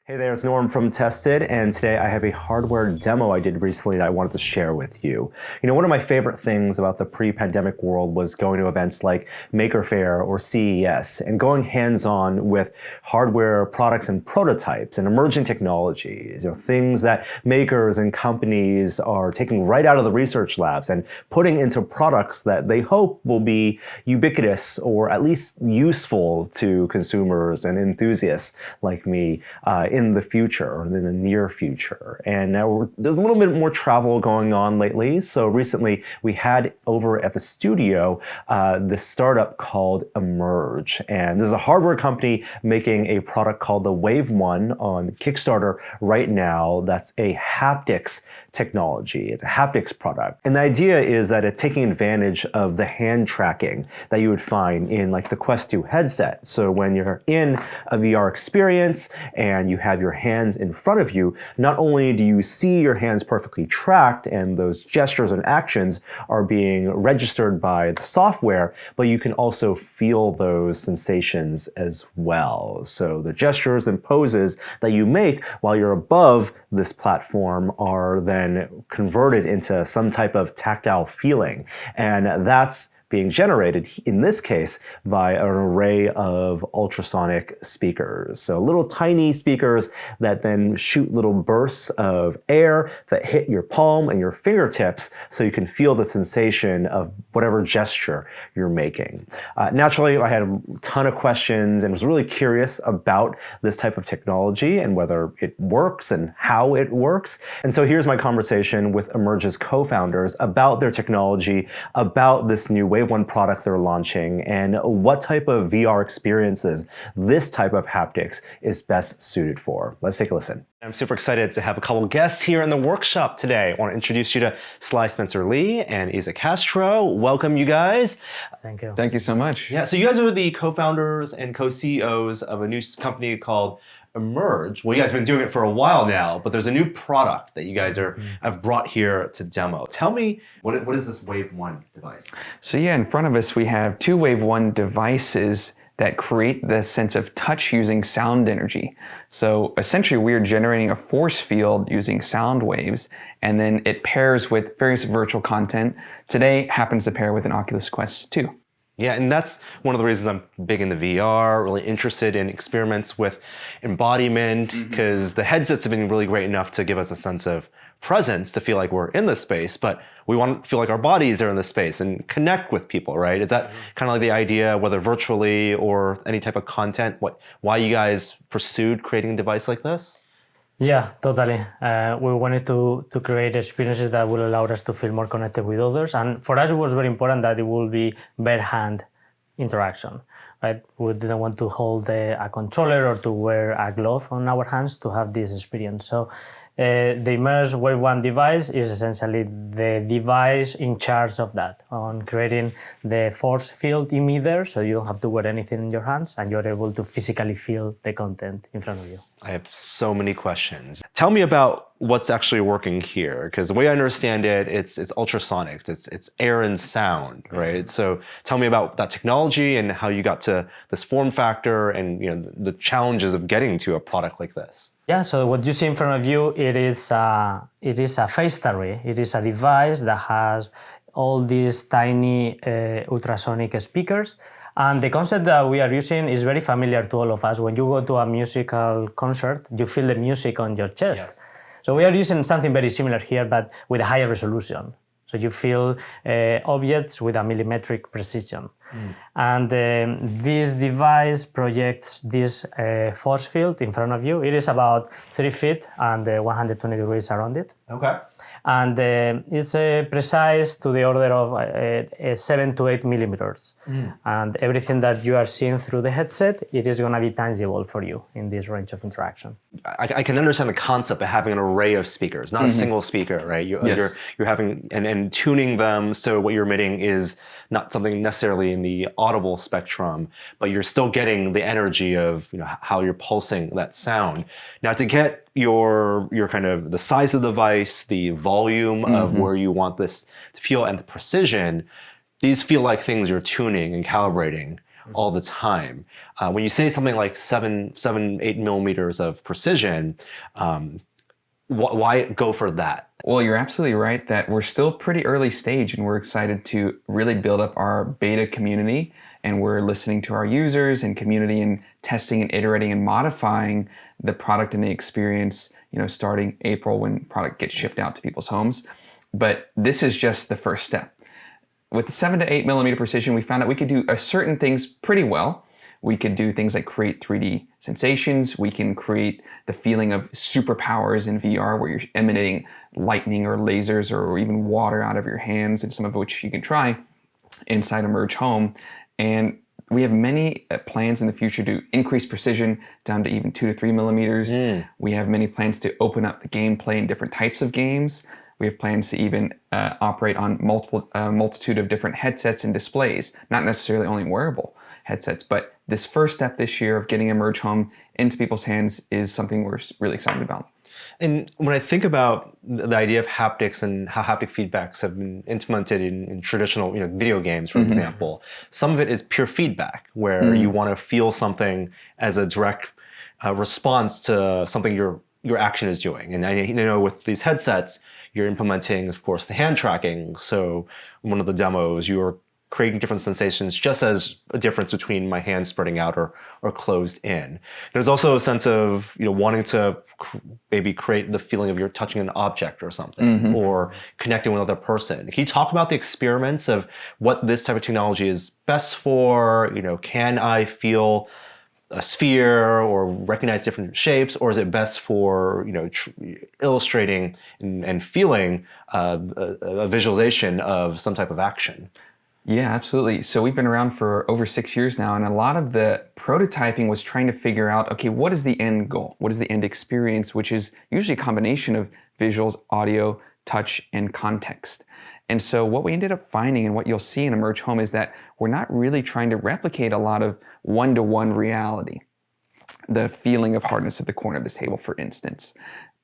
Hey there, it's Norm from Tested, and today I have a hardware demo I did recently that I wanted to share with you. You know, one of my favorite things about the pre-pandemic world was going to events like Maker Faire or CES and going hands-on with hardware products and prototypes and emerging technologies, you know, things that makers and companies are taking right out of the research labs and putting into products that they hope will be ubiquitous or at least useful to consumers and enthusiasts like me in the future or in the near future. And now there's a little bit more travel going on lately. So recently we had over at the studio this startup called Emerge. And this is a hardware company making a product called the Wave 1 on Kickstarter right now. That's a haptics technology. It's a haptics product. And the idea is that it's taking advantage of the hand tracking that you would find in like the Quest 2 headset. So when you're in a VR experience and you have your hands in front of you, not only do you see your hands perfectly tracked and those gestures and actions are being registered by the software, but you can also feel those sensations as well. So the gestures and poses that you make while you're above this platform are then converted into some type of tactile feeling. And that's being generated, in this case, by an array of ultrasonic speakers. So little tiny speakers that then shoot little bursts of air that hit your palm and your fingertips so you can feel the sensation of whatever gesture you're making. Naturally, I had a ton of questions and was really curious about this type of technology and whether it works and how it works. And so here's my conversation with Emerge's co-founders about their technology, about this new Wave 1 product they're launching, and what type of VR experiences this type of haptics is best suited for. Let's take a listen. I'm super excited to have a couple guests here in the workshop today. I want to introduce you to Sly Spencer-Lee and Isa Castro. Welcome, you guys. Thank you. Thank you so much. Yeah, so you guys are the co-founders and co-CEOs of a new company called Emerge. Well, you guys have been doing it for a while now, but there's a new product that you guys have brought here to demo. Tell me, what is this Wave 1 device? So yeah, in front of us we have two Wave 1 devices that create the sense of touch using sound energy. So essentially we are generating a force field using sound waves, and then it pairs with various virtual content. Today happens to pair with an Oculus Quest 2. Yeah, and that's one of the reasons I'm big into VR, really interested in experiments with embodiment, because the headsets have been really great enough to give us a sense of presence, to feel like we're in this space, but we want to feel like our bodies are in this space and connect with people, right? Is that kind of like the idea, whether virtually or any type of content, why you guys pursued creating a device like this? Yeah, totally. We wanted to create experiences that will allow us to feel more connected with others. And for us, it was very important that it will be bare-hand interaction, right? We didn't want to hold a controller or to wear a glove on our hands to have this experience. So the Emerge Wave 1 device is essentially the device in charge of that, on creating the force field emitter, so you don't have to wear anything in your hands and you're able to physically feel the content in front of you. I have so many questions. Tell me about what's actually working here, because the way I understand it, it's ultrasonics, it's air and sound, right? So tell me about that technology and how you got to this form factor and the challenges of getting to a product like this. Yeah, so what you see in front of you, it is a phased array. It is a device that has all these tiny ultrasonic speakers. And the concept that we are using is very familiar to all of us. When you go to a musical concert, you feel the music on your chest. Yes. So we are using something very similar here, but with a higher resolution. So you feel objects with a millimetric precision. And this device projects this force field in front of you. It is about 3 feet and 120 degrees around it. Okay. And it's precise to the order of 7 to 8 millimeters. And everything that you are seeing through the headset, it is going to be tangible for you in this range of interaction. I can understand the concept of having an array of speakers, not a single speaker, right? You're having and tuning them so what you're emitting is not something necessarily in the audible spectrum, but you're still getting the energy of how you're pulsing that sound. Now to get your kind of the size of the device, the volume of where you want this to feel, and the precision, these feel like things you're tuning and calibrating all the time. When you say something like 8 millimeters of precision, why go for that? Well, you're absolutely right that we're still pretty early stage, and we're excited to really build up our beta community, and we're listening to our users and community and testing and iterating and modifying the product and the experience, starting April when product gets shipped out to people's homes. But this is just the first step. With the 7 to 8 millimeter precision, we found out we could do certain things pretty well. We could do things like create 3D sensations. We can create the feeling of superpowers in VR where you're emanating lightning or lasers or even water out of your hands, and some of which you can try inside a Merge Home. And we have many plans in the future to increase precision down to even 2 to 3 millimeters. We have many plans to open up the gameplay in different types of games. We have plans to even operate on multitude of different headsets and displays, not necessarily only wearable headsets, but this first step this year of getting a Merge Home into people's hands is something we're really excited about. And when I think about the idea of haptics and how haptic feedbacks have been implemented in traditional video games, for example, some of it is pure feedback, where you want to feel something as a direct response to something your action is doing. And I know with these headsets, you're implementing, of course, the hand tracking. So one of the demos, you're creating different sensations just as a difference between my hands spreading out or closed in. There's also a sense of wanting to maybe create the feeling of you're touching an object or something, or connecting with another person. Can you talk about the experiments of what this type of technology is best for? Can I feel a sphere or recognize different shapes, or is it best for illustrating and feeling a visualization of some type of action? Yeah, absolutely. So we've been around for over 6 years now, and a lot of the prototyping was trying to figure out, okay, what is the end goal? What is the end experience, which is usually a combination of visuals, audio, touch, and context. And so what we ended up finding, and what you'll see in a Merge Home, is that we're not really trying to replicate a lot of one-to-one reality, the feeling of hardness of the corner of this table, for instance,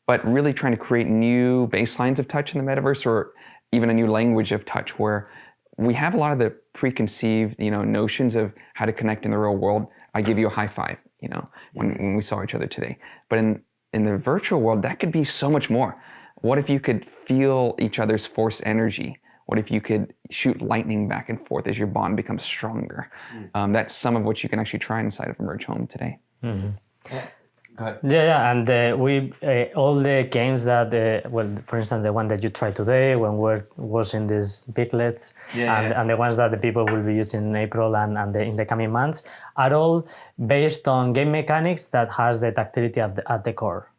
but really trying to create new baselines of touch in the metaverse, or even a new language of touch, where we have a lot of the preconceived, notions of how to connect in the real world. I give you a high five, when we saw each other today. But in the virtual world, that could be so much more. What if you could feel each other's force energy? What if you could shoot lightning back and forth as your bond becomes stronger? That's some of what you can actually try inside of a Merge Home today. Go ahead. Yeah, and we all the games that, for instance, the one that you tried today when we was in these booklets, and the ones that the people will be using in April and in the coming months, are all based on game mechanics that has the tactility at the core.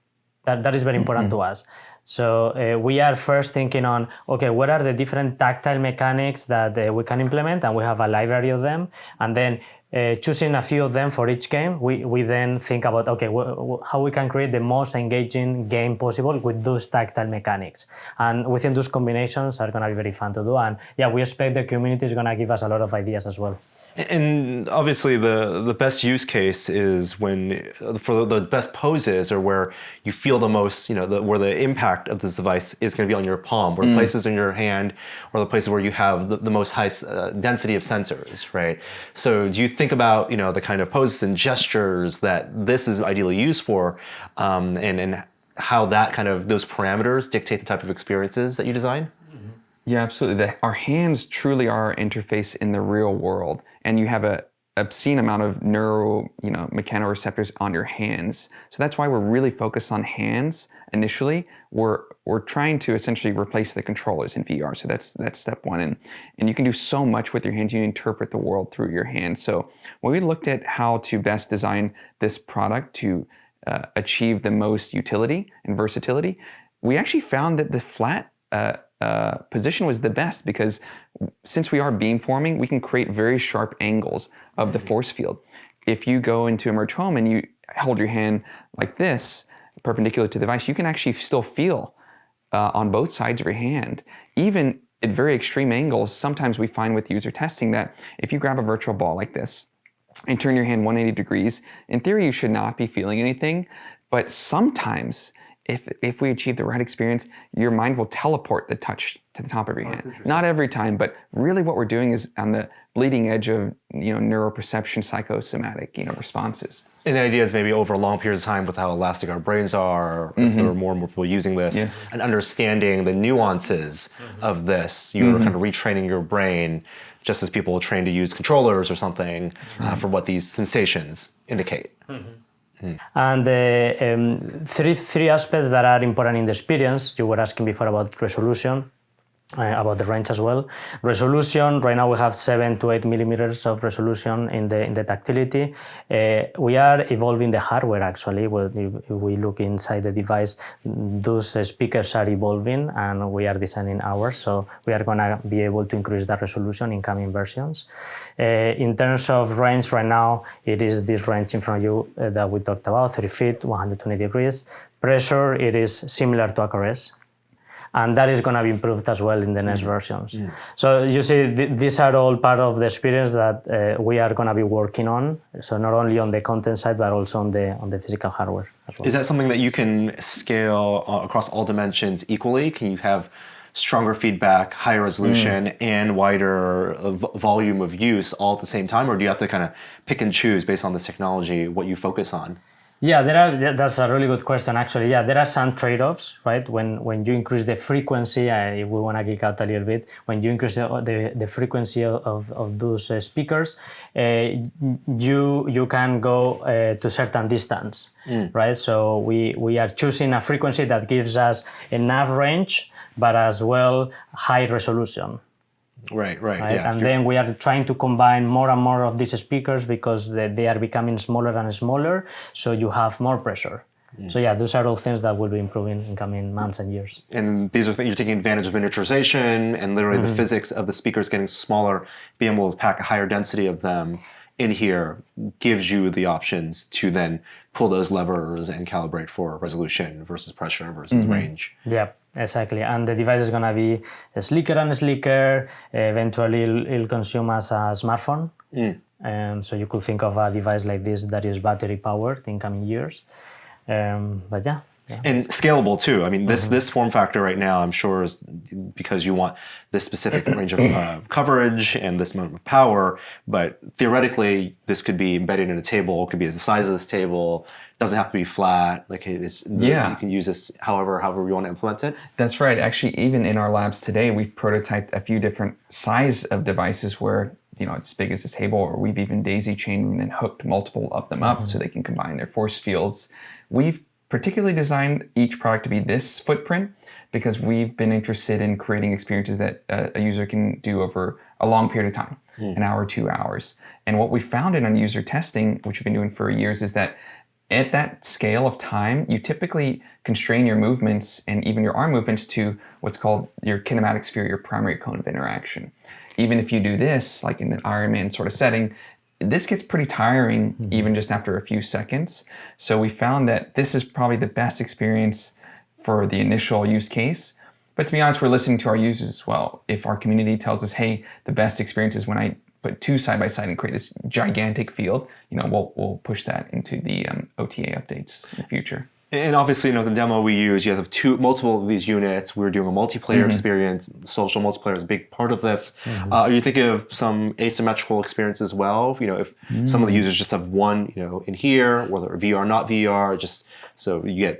That is very important to us. So we are first thinking on, okay, what are the different tactile mechanics that we can implement, and we have a library of them, and then choosing a few of them for each game, we then think about, okay, how we can create the most engaging game possible with those tactile mechanics. And within those combinations are going to be very fun to do. And yeah, we expect the community is going to give us a lot of ideas as well. And obviously the best use case is for the best poses, or where you feel the most, where the impact of this device is going to be on your palm, or the places in your hand, or the places where you have the most high density of sensors, right? So do you think about, the kind of poses and gestures that this is ideally used for, and how that those parameters dictate the type of experiences that you design? Yeah, absolutely. Our hands truly are our interface in the real world, and you have an obscene amount of mechanoreceptors on your hands. So that's why we're really focused on hands initially. We're trying to essentially replace the controllers in VR. So that's step one, and you can do so much with your hands. You interpret the world through your hands. So when we looked at how to best design this product to achieve the most utility and versatility, we actually found that the flat position was the best, because since we are beamforming, we can create very sharp angles of the force field. If you go into a Merge Home and you hold your hand like this, perpendicular to the device, you can actually still feel on both sides of your hand. Even at very extreme angles, sometimes we find with user testing that if you grab a virtual ball like this and turn your hand 180 degrees, in theory you should not be feeling anything, but sometimes if we achieve the right experience, your mind will teleport the touch to the top of your hand. Not every time, but really what we're doing is on the bleeding edge of neuroperception, psychosomatic responses. And the idea is maybe over long periods of time with how elastic our brains are, if there are more and more people using this, and understanding the nuances of this, you're kind of retraining your brain just as people train to use controllers or something for what these sensations indicate. And three aspects that are important in the experience. You were asking before about resolution, about the range as well. Resolution, right now we have 7 to 8 millimeters of resolution in the tactility. We are evolving the hardware actually. If we look inside the device, those speakers are evolving and we are designing ours. So we are gonna be able to increase the resolution in coming versions. In terms of range right now, it is this range in front of you that we talked about, 3 feet, 120 degrees. Pressure, it is similar to ACORES. And that is going to be improved as well in the next versions. So you see, these are all part of the experience that we are going to be working on. So not only on the content side, but also on the physical hardware as well. Is that something that you can scale across all dimensions equally? Can you have stronger feedback, higher resolution, and wider volume of use all at the same time? Or do you have to kind of pick and choose based on this technology what you focus on? Yeah, that's a really good question, actually. Yeah, there are some trade-offs, right? When you increase the frequency, if we want to geek out a little bit, when you increase the frequency of those speakers, you can go to certain distance, right? So we are choosing a frequency that gives us enough range, but as well high resolution. Right. Yeah. And then we are trying to combine more and more of these speakers because they are becoming smaller and smaller, so you have more pressure. So yeah, those are all things that will be improving in coming months and years. And these are things you're taking advantage of miniaturization and literally the physics of the speakers getting smaller, being able to pack a higher density of them in here gives you the options to then pull those levers and calibrate for resolution versus pressure versus range. Yeah. Exactly, and the device is going to be slicker and slicker. Eventually, it'll consume as a smartphone. So you could think of a device like this that is battery powered in coming years. But yeah. And scalable too. I mean, this form factor right now, I'm sure, is because you want this specific range of coverage and this amount of power. But theoretically, this could be embedded in a table. It could be the size of this table. It doesn't have to be flat. Like you can use this however you want to implement it. That's right. Actually, even in our labs today, we've prototyped a few different size of devices where it's as big as this table, or we've even daisy chained and hooked multiple of them up so they can combine their force fields. We've particularly designed each product to be this footprint because we've been interested in creating experiences that a user can do over a long period of time, an hour, 2 hours. And what we found in our user testing, which we've been doing for years, is that at that scale of time, you typically constrain your movements and even your arm movements to what's called your kinematic sphere, your primary cone of interaction. Even if you do this, like in an Ironman sort of setting, this gets pretty tiring even just after a few seconds. So we found that this is probably the best experience for the initial use case. But to be honest, we're listening to our users as well. If our community tells us, hey, the best experience is when I put two side by side and create this gigantic field, we'll push that into the OTA updates in the future. And obviously, the demo we use, you have multiple of these units. We're doing a multiplayer experience. Social multiplayer is a big part of this. Are you thinking of some asymmetrical experience as well? If some of the users just have one, in here, whether VR, not VR, just so you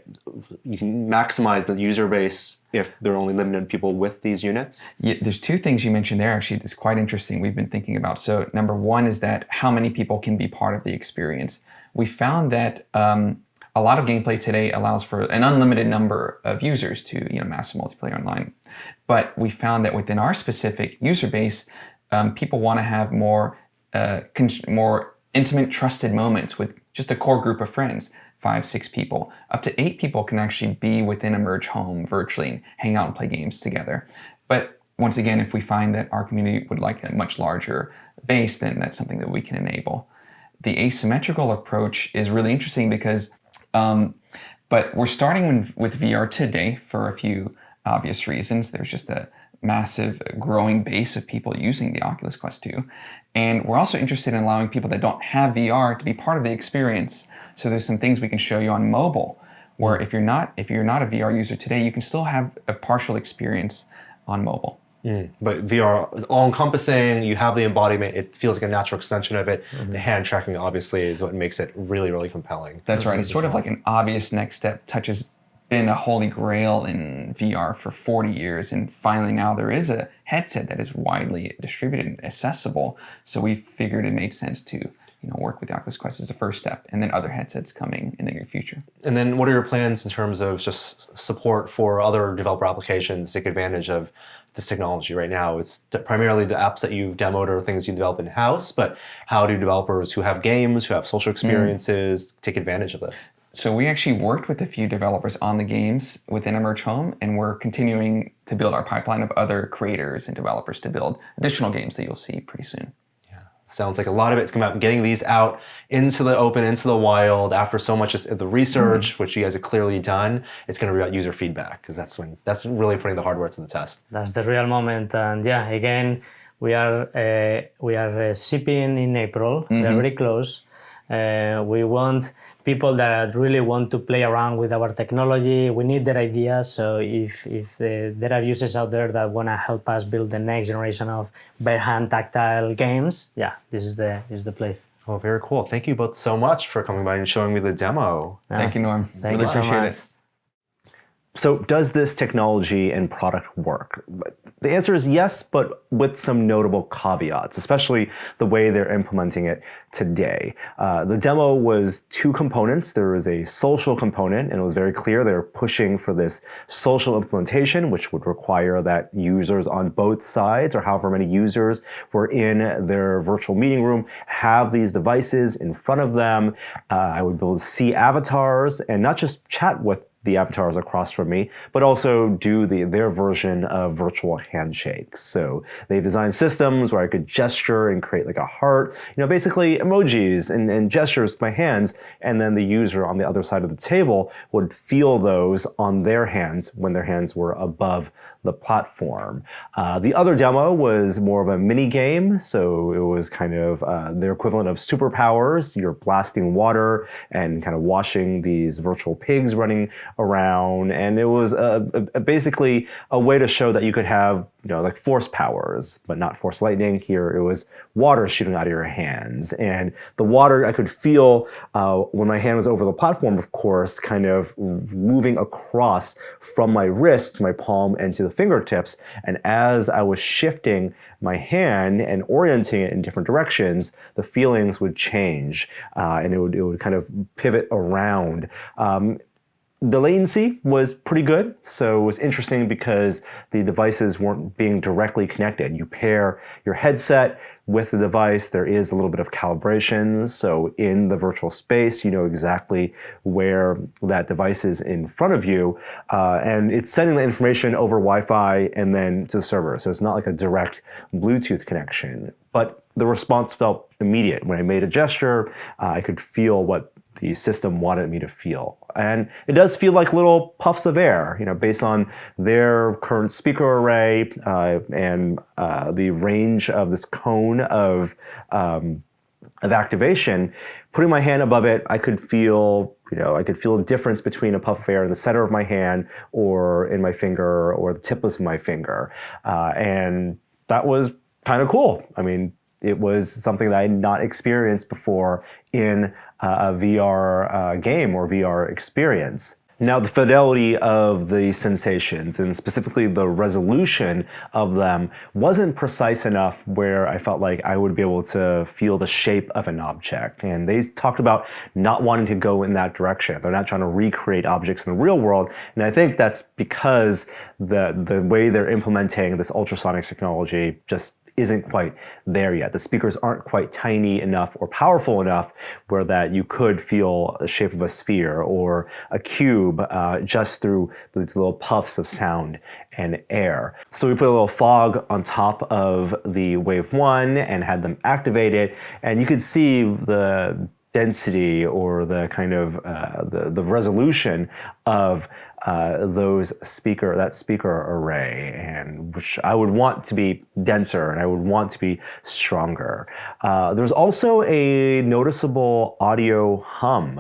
can maximize the user base if there are only limited people with these units? Yeah, there's two things you mentioned there, actually, that's quite interesting we've been thinking about. So number one is that how many people can be part of the experience. We found that a lot of gameplay today allows for an unlimited number of users to massive multiplayer online. But we found that within our specific user base, people want to have more intimate, trusted moments with just a core group of friends, 5, 6 people. Up to 8 people can actually be within a merge home virtually and hang out and play games together. But once again, if we find that our community would like a much larger base, then that's something that we can enable. The asymmetrical approach is really interesting because but we're starting with VR today for a few obvious reasons. There's just a massive growing base of people using the Oculus Quest 2. And we're also interested in allowing people that don't have VR to be part of the experience. So there's some things we can show you on mobile Or if you're not a VR user today, you can still have a partial experience on mobile. But VR is all-encompassing. You have the embodiment. It feels like a natural extension of it. The hand tracking obviously is what makes it really, really compelling. That's right. It's sort of like an obvious next step. Touch has been a holy grail in VR for 40 years, and finally now there is a headset that is widely distributed and accessible. So we figured it made sense to work with the Oculus Quest as a first step, and then other headsets coming in the near future. And then what are your plans in terms of just support for other developer applications to take advantage of this technology right now? It's primarily the apps that you've demoed or things you develop in-house, but how do developers who have games, who have social experiences take advantage of this? So we actually worked with a few developers on the games within Emerge Home, and we're continuing to build our pipeline of other creators and developers to build additional games that you'll see pretty soon. Sounds like a lot of it's about getting these out into the open, into the wild. After so much of the research, which you guys have clearly done, it's going to be about user feedback, because that's really putting the hardware to the test. That's the real moment. And yeah, again, we are shipping in April. We are very close. We want people that really want to play around with our technology. We need their ideas. So if there are users out there that want to help us build the next generation of bare hand tactile games, yeah, this is the place. Oh, very cool. Thank you both so much for coming by and showing me the demo. Thank you, Norm. Thank Really you so appreciate much. it. So does this technology and product work? The answer is yes, but with some notable caveats, especially the way they're implementing it today. The demo was two components. There was a social component, and it was very clear they're pushing for this social implementation, which would require that users on both sides, or however many users were in their virtual meeting room, have these devices in front of them. I would be able to see avatars and not just chat with the avatars across from me, but also do their version of virtual handshakes. So they've designed systems where I could gesture and create like a heart, basically emojis and gestures with my hands, and then the user on the other side of the table would feel those on their hands when their hands were above the platform. The other demo was more of a mini game, so it was kind of their equivalent of superpowers. You're blasting water and kind of washing these virtual pigs running around, and it was basically a way to show that you could have like force powers, but not force lightning. Here it was water shooting out of your hands, and the water I could feel when my hand was over the platform, of course, kind of moving across from my wrist to my palm and to the fingertips. And as I was shifting my hand and orienting it in different directions, the feelings would change, and it would kind of pivot around. The latency was pretty good, so it was interesting because the devices weren't being directly connected. You pair your headset with the device, there is a little bit of calibration, so in the virtual space, you know exactly where that device is in front of you, and it's sending the information over Wi-Fi and then to the server, so it's not like a direct Bluetooth connection. But the response felt immediate. When I made a gesture, I could feel what the system wanted me to feel. And it does feel like little puffs of air, based on their current speaker array and the range of this cone of activation. Putting my hand above it, I could feel, a difference between a puff of air in the center of my hand or in my finger or the tipless of my finger. And that was kind of cool. I mean, it was something that I had not experienced before in a VR game or VR experience. Now, the fidelity of the sensations and specifically the resolution of them wasn't precise enough where I felt like I would be able to feel the shape of an object. And they talked about not wanting to go in that direction. They're not trying to recreate objects in the real world. And I think that's because the way they're implementing this ultrasonics technology just isn't quite there yet. The speakers aren't quite tiny enough or powerful enough where that you could feel the shape of a sphere or a cube just through these little puffs of sound and air. So we put a little fog on top of the Wave 1 and had them activated, and you could see the density or the kind of the resolution of that speaker array, and which I would want to be denser and I would want to be stronger. There's also a noticeable audio hum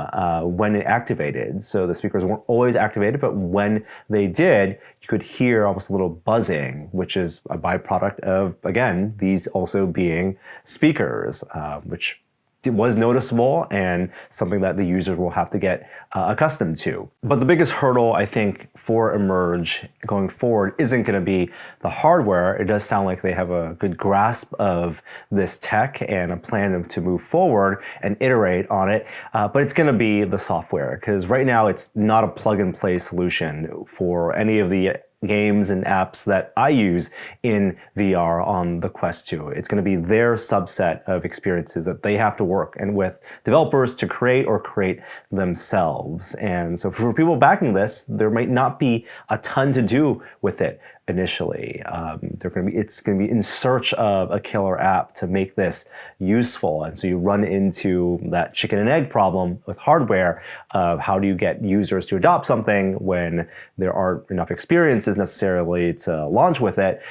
when it activated. So the speakers weren't always activated, but when they did, you could hear almost a little buzzing, which is a byproduct of, again, these also being speakers, which was noticeable and something that the users will have to get accustomed to. But the biggest hurdle, I think, for Emerge going forward isn't going to be the hardware. It does sound like they have a good grasp of this tech and a plan to move forward and iterate on it. But it's going to be the software, because right now it's not a plug-and-play solution for any of the games and apps that I use in VR on the Quest 2. It's going to be their subset of experiences that they have to work and with developers to create or create themselves. And so for people backing this, there might not be a ton to do with it initially. It's going to be in search of a killer app to make this useful. And so you run into that chicken and egg problem with hardware of how do you get users to adopt something when there aren't enough experiences necessarily to launch with it,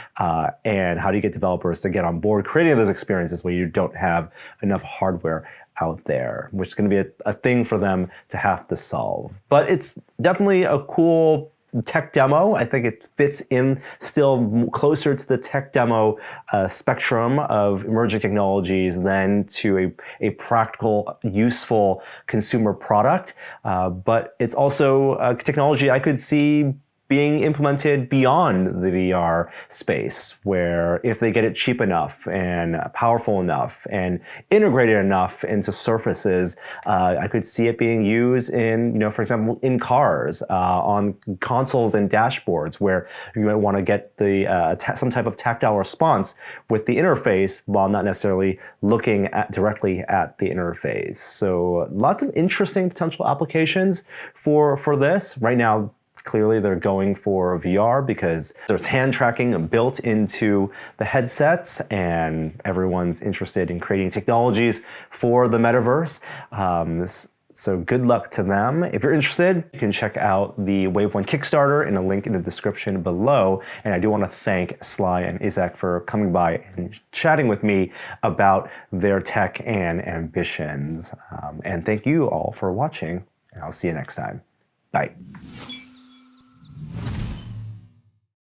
and how do you get developers to get on board creating those experiences when you don't have enough hardware out there, which is going to be a thing for them to have to solve. But it's definitely a cool tech demo. I think it fits in still closer to the tech demo spectrum of emerging technologies than to a practical, useful consumer product. But it's also a technology I could see being implemented beyond the VR space, where if they get it cheap enough and powerful enough and integrated enough into surfaces, I could see it being used in, for example, in cars, on consoles and dashboards, where you might want to get the some type of tactile response with the interface while not necessarily looking directly at the interface. So lots of interesting potential applications for this. Right now, clearly, they're going for VR because there's hand tracking built into the headsets, and everyone's interested in creating technologies for the metaverse. So good luck to them. If you're interested, you can check out the Wave 1 Kickstarter in a link in the description below. And I do want to thank Sly and Isaac for coming by and chatting with me about their tech and ambitions. And thank you all for watching, and I'll see you next time. Bye.